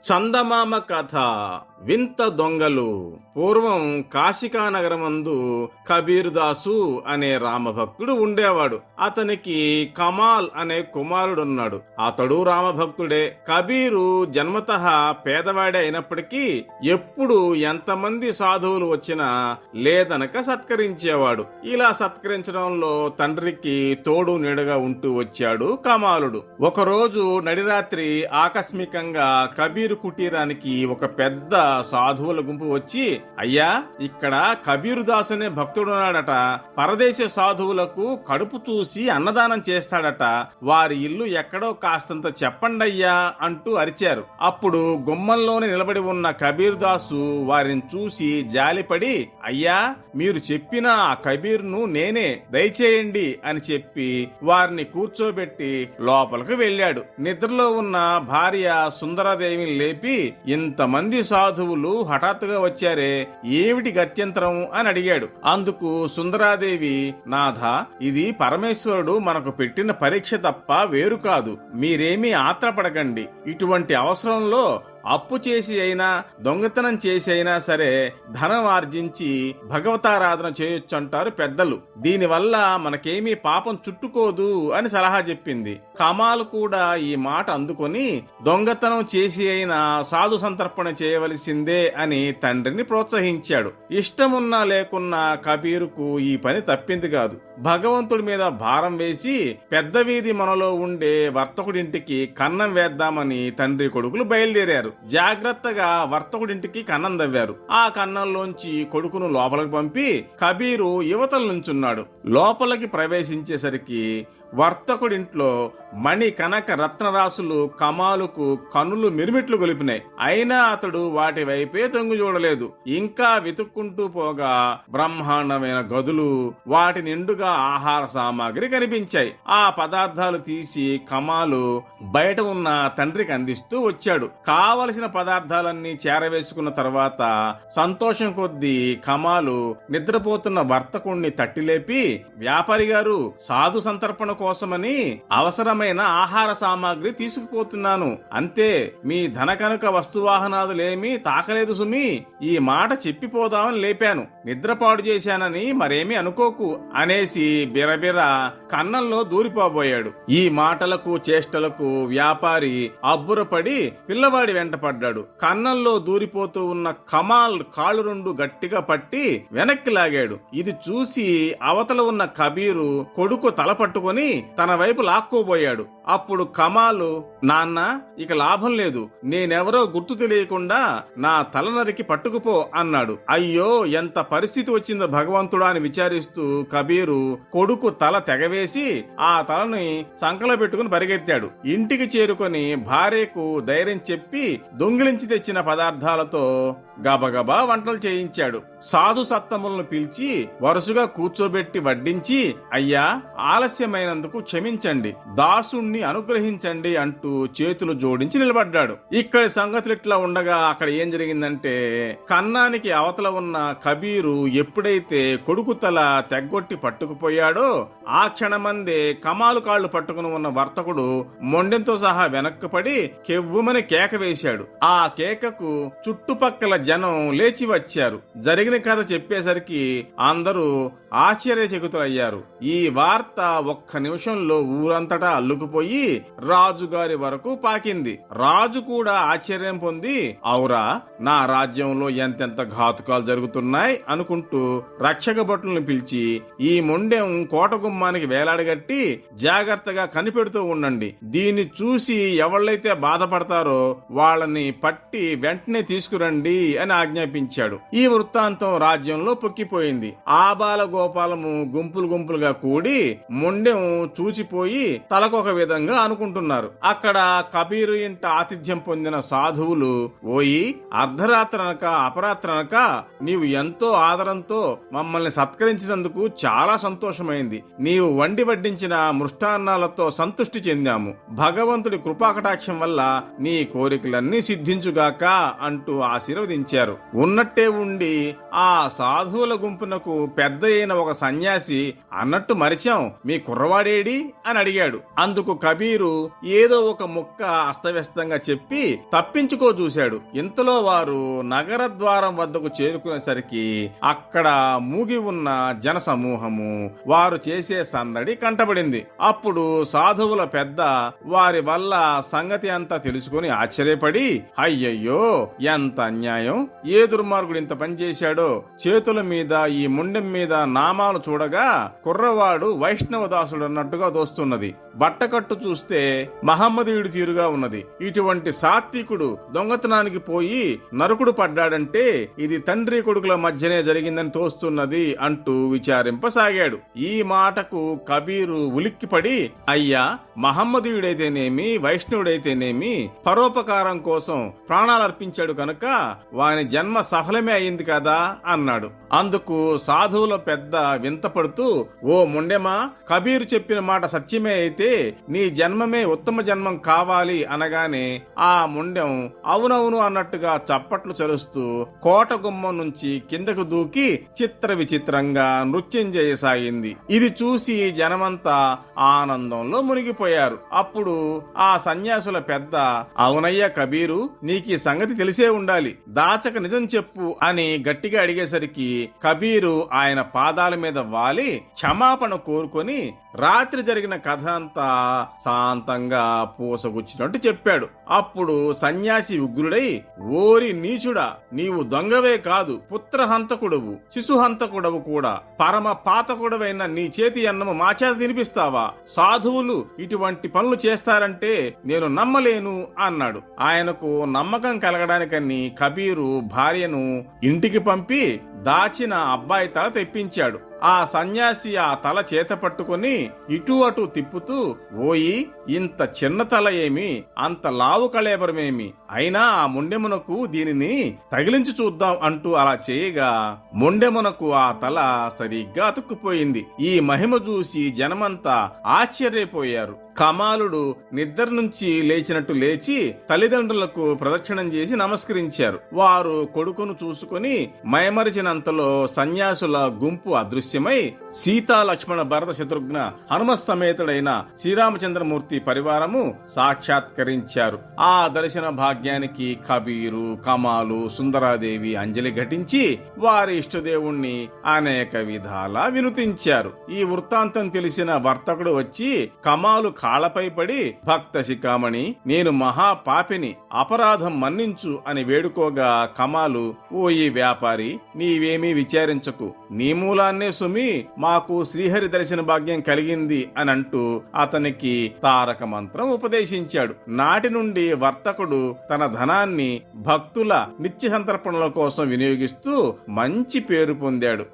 చందమామ కథ. వింత దొంగలు. పూర్వం కాశికానగరమందు కబీర్దాసు అనే రామభక్తుడు ఉండేవాడు. అతనికి కమాల్ అనే కుమారుడున్నాడు. అతడు రామభక్తుడే. కబీరు జన్మతః పేదవాడే అయినప్పటికీ ఎప్పుడు ఎంతమంది సాధువులు వచ్చినా లేదనక సత్కరించేవాడు. ఇలా సత్కరించడంలో తండ్రికి తోడు నీడగా ఉంటూ వచ్చాడు కమాలుడు. ఒకరోజు నడిరాత్రి ఆకస్మికంగా కబీరు కుటీరానికి ఒక పెద్ద సాధువుల గుంపు వచ్చి, అయ్యా, ఇక్కడ కబీరుదాస్ అనే భక్తుడున్నాడట. పరదేశ సాధువులకు కడుపు చూసి అన్నదానం చేస్తాడట. వారి ఇల్లు ఎక్కడో కాస్తంత చెప్పండయ్యా అంటూ అరిచారు. అప్పుడు గుమ్మంలోనే నిలబడి ఉన్న కబీరుదాసు వారిని చూసి జాలిపడి, అయ్యా, మీరు చెప్పిన ఆ కబీర్ను నేనే, దయచేయండి అని చెప్పి వారిని కూర్చోబెట్టి లోపలికి వెళ్ళాడు. నిద్రలో ఉన్న భార్య సుందరాదేవిని లేపి, ఇంతమంది సాధువులు హఠాత్తుగా వచ్చారే, ఏమిటి గత్యంతరం అని అడిగాడు. అందుకు సుందరాదేవి, నాథ, ఇది పరమేశ్వరుడు మనకు పెట్టిన పరీక్ష తప్ప వేరు కాదు. మీరేమీ ఆత్రపడకండి. ఇటువంటి అవసరంలో అప్పు చేసి అయినా దొంగతనం చేసి అయినా సరే ధనం ఆర్జించి భగవతారాధన చేయొచ్చంటారు పెద్దలు. దీనివల్ల మనకేమీ పాపం చుట్టుకోదు అని సలహా చెప్పింది. కమాల్ కూడా ఈ మాట అందుకొని దొంగతనం చేసి అయినా సాధు సంతర్పణ చేయవలసిందే అని తండ్రిని ప్రోత్సహించాడు. ఇష్టమున్నా లేకున్నా కబీరుకు ఈ పని తప్పింది కాదు. భగవంతుడి మీద భారం వేసి పెద్ద వీధి మనలో ఉండే వర్తకుడింటికి కన్నం వేద్దామని తండ్రి కొడుకులు బయలుదేరారు. జాగ్రత్తగా వర్తకుడింటికి కన్నం దవ్వారు. ఆ కన్నంలోంచి కొడుకును లోపలికి పంపి కబీరు యువతల నుంచున్నాడు. లోపలికి ప్రవేశించేసరికి వర్తకుడింట్లో మణి కనక రత్నరాసులు కమాలుకు కనులు మిరుమిట్లు గొలిపినాయి. అయినా అతడు వాటి వైపే తొంగి చూడలేదు. ఇంకా వెతుక్కుంటూ పోగా బ్రహ్మాండమైన గదులు, వాటి నిండుగా ఆహార సామాగ్రి కనిపించాయి. ఆ పదార్థాలు తీసి కమాలు బయట ఉన్న తండ్రికి అందిస్తూ వచ్చాడు. కావలసిన పదార్థాలన్నీ చేరవేసుకున్న తర్వాత సంతోషం కొద్దీ కమాలు నిద్రపోతున్న వర్తకుణ్ణి తట్టిలేపి, వ్యాపారి గారు, సాధు సంతర్పణ కోసమని అవసరమైన ఆహార సామాగ్రి తీసుకుపోతున్నాను. అంతే, మీ ధన కనుక వస్తువాహనాదులేమీ తాకలేదు సుమి. ఈ మాట చెప్పిపోదామని లేపాను. నిద్రపాడు చేశానని మరేమీ అనుకోకు అనేసి బిరబిర కన్నంలో దూరిపోబోయాడు. ఈ మాటలకు చేష్టలకు వ్యాపారి అబ్బురపడి పిల్లవాడి వెంట పడ్డాడు. కన్నంలో దూరిపోతూ ఉన్న కమాల్ కాళ్ళు రెండు గట్టిగా పట్టి వెనక్కి లాగాడు. ఇది చూసి అవతల ఉన్న కబీరు కొడుకు తల పట్టుకొని తన వైపు లాక్కోబోయాడు. అప్పుడు కమాలు, నాన్న, ఇక లాభం లేదు. నేనెవరో గుర్తు తెలియకుండా నా తల నరికి పట్టుకుపో అన్నాడు. అయ్యో, ఎంత పరిస్థితి వచ్చిందో భగవంతుడా అని విచారిస్తూ కబీరు కొడుకు తల తెగవేసి ఆ తలని సంకలో పెట్టుకుని పరిగెత్తాడు. ఇంటికి చేరుకొని భార్యకు ధైర్యం చెప్పి దొంగిలించి తెచ్చిన పదార్థాలతో గబగబా వంటలు చేయించాడు. సాధు సత్తములను పిలిచి వరుసగా కూర్చోబెట్టి వడ్డించి, అయ్యా, ఆలస్యమైనందుకు క్షమించండి, దాసుణ్ణి అనుగ్రహించండి అంటూ చేతులు జోడించి నిలబడ్డాడు. ఇక్కడి సంగతులు ఇట్లా ఉండగా అక్కడ ఏం జరిగిందంటే, కన్నానికి అవతల ఉన్న కబీరు ఎప్పుడైతే కొడుకు తల తెగ్గొట్టి పట్టుకుపోయాడో ఆ క్షణమందే కమాలు కాళ్లు పట్టుకుని ఉన్న వర్తకుడు మొండెంతో సహా వెనక్కు పడి కెవ్వుమని కేక వేశాడు. ఆ కేకకు చుట్టుపక్కల జనం లేచి వచ్చారు. జరిగిన కథ చెప్పేసరికి అందరూ ఆశ్చర్యచకితులయ్యారు. ఈ వార్త ఒక్క నిమిషంలో ఊరంతటా అల్లుకుపోయి రాజుగారి వరకు పాకింది. రాజు కూడా ఆశ్చర్యం పొంది, ఔరా, నా రాజ్యంలో ఎంతెంత ఘాతుకాలు జరుగుతున్నాయి అనుకుంటూ రక్షక భటులను పిలిచి, ఈ మొండెం కోట గుమ్మానికి వేలాడగట్టి జాగ్రత్తగా కనిపెడుతూ ఉండండి. దీన్ని చూసి ఎవళ్ళైతే బాధపడతారో వాళ్ళని పట్టి వెంటనే తీసుకురండి అని ఆజ్ఞాపించాడు. ఈ వృత్తాంతం రాజ్యంలో పొక్కిపోయింది. ఆబాల గోపాలము గుంపులు గుంపులుగా కూడి మొండెం చూచిపోయి తలకొక విధంగా అనుకుంటున్నారు. అక్కడ కబీరు ఇంట ఆతిథ్యం పొందిన సాధువులు, ఓయి, అర్ధరాత్రనక అపరాత్రనక నీవు ఎంతో ఆదరంతో మమ్మల్ని సత్కరించినందుకు చాలా సంతోషమైంది. నీవు వండి వడ్డించిన మృష్టాన్నాలతో సంతృష్టి చెందాము. భగవంతుడి కృపాకటాక్షం వల్ల నీ కోరికలన్నీ సిద్ధించుగాక అంటూ ఆశీర్వదించారు. ఉన్నట్టే ఉండి ఆ సాధువుల గుంపునకు పెద్ద అయిన ఒక సన్యాసి, అన్నట్టు మరిచాం, మీ కుర్రవాడేడి అని అడిగాడు. అందుకు కబీరు ఏదో ఒక ముక్క అస్తవ్యస్తంగా చెప్పి తప్పించుకో చూశాడు. ఇంతలో వారు నగర ద్వారం వద్దకు చేరుకునేసరికి అక్కడ మూగి ఉన్న జన సమూహము, వారు చేసే సందడి కంటబడింది. అప్పుడు సాధువుల పెద్ద వారి వల్ల సంగతి అంతా తెలుసుకుని ఆశ్చర్యపడి, అయ్యయ్యో ఎంత అన్యాయం, ఏ దుర్మార్గుడు ఇంత పని చేశాడో. చేతుల మీద ఈ ముండెం మీద నామాలు చూడగా కుర్రవాడు వైష్ణవ దాసుడు అన్నట్టుగా దోస్తున్నది. బట్టకట్టు చూస్తే మహమ్మదీయుడి తీరుగా ఉన్నది. ఇటువంటి సాత్వికుడు దొంగతనానికి పోయి నరకుడు పడ్డాడంటే ఇది తండ్రి కొడుకుల మధ్యనే జరిగిందని తోస్తున్నది అంటూ విచారింపసాగాడు. ఈ మాటకు కబీరు ఉలిక్కిపడి, అయ్యా, మహమ్మదీయుడైతేనేమి వైష్ణవుడైతేనేమి పరోపకారం కోసం ప్రాణాలర్పించాడు కనుక వాని జన్మ సఫలమే అయింది కదా అన్నాడు. అందుకు సాధువుల పెద్ద వింతపడుతూ, ఓ ముండెమా, కబీరు చెప్పిన మాట సత్యమే అయితే నీ జన్మమే ఉత్తమ జన్మం కావాలి అనగానే ఆ ముండెం అవునవును అన్నట్టుగా చప్పట్లు చలుస్తూ కోట గుమ్మం నుంచి కిందకు దూకి చిత్ర విచిత్రంగా నృత్యం చేయసాగింది. ఇది చూసి జనమంతా ఆనందంలో మునిగిపోయారు. అప్పుడు ఆ సన్యాసుల పెద్ద, అవునయ్య కబీరు, నీకీ సంగతి తెలిసే ఉండాలి, దాచక నిజం చెప్పు అని గట్టిగా అడిగేసరికి కబీరు ఆయన పాదాల మీద వాలి క్షమాపణ కోరుకొని రాత్రి జరిగిన కథ అంతా శాంతంగా పూసగుచ్చినట్టు చెప్పాడు. అప్పుడు సన్యాసి ఉగ్రుడై, ఓరి నీచుడా, నీవు దొంగవే కాదు, పుత్రహంతకుడవు, శిశుహంతకుడవు కూడా, పరమ పాతకుడవైన నీ చేతి అన్నము మా చేత తినిపిస్తావా? సాధువులు ఇటువంటి పనులు చేస్తారంటే నేను నమ్మలేను అన్నాడు. ఆయనకు నమ్మకం కలగడానికని కబీరు భార్యను ఇంటికి పంపి దాచిన అబ్బాయి తల తెప్పించాడు. ఆ సన్యాసి ఆ తల చేత పట్టుకుని ఇటు అటు తిప్పుతూ, ఓయి, ఇంత చిన్న తల ఏమి, అంత లావు కళేబరమేమి, అయినా ఆ ముండెమునకు దీనిని తగిలించి చూద్దాం అంటూ అలా చేయగా ముండెమునకు ఆ తల సరిగ్గా అతుక్కుపోయింది. ఈ మహిమ చూసి జనమంతా ఆశ్చర్యపోయారు. కమాలుడు నిద్ర నుంచి లేచినట్టు లేచి తల్లిదండ్రులకు ప్రదక్షిణం చేసి నమస్కరించారు. వారు కొడుకును చూసుకుని మైమరిచినంతలో సన్యాసుల గుంపు అదృశ్యమై సీతా లక్ష్మణ భరత శత్రుఘ్న హనుమత్ సమేతుడైన శ్రీరామచంద్రమూర్తి పరివారము సాక్షాత్కరించారు. ఆ దర్శన భాగ్యానికి కబీరు, కమాలు, సుందరాదేవి అంజలి ఘటించి వారి ఇష్టదేవుణ్ణి అనేక విధాలా వినుతించారు. ఈ వృత్తాంతం తెలిసిన వర్తకుడు వచ్చి కమాలు కాళ్లపై పడి, భక్త శిఖామణి, నేను మహాపాపిని, అపరాధం మన్నించు అని వేడుకోగా కమాలు, ఓ ఈ వ్యాపారి, నీవేమీ విచారించకు, నీ మూలాన్నే సుమి మాకు శ్రీహరి దర్శన భాగ్యం కలిగింది అని అంటూ అతనికి తారక మంత్రం ఉపదేశించాడు. నాటి నుండి వర్తకుడు తన ధనాన్ని భక్తుల నిత్య సంతర్పణల కోసం వినియోగిస్తూ మంచి పేరు పొందాడు.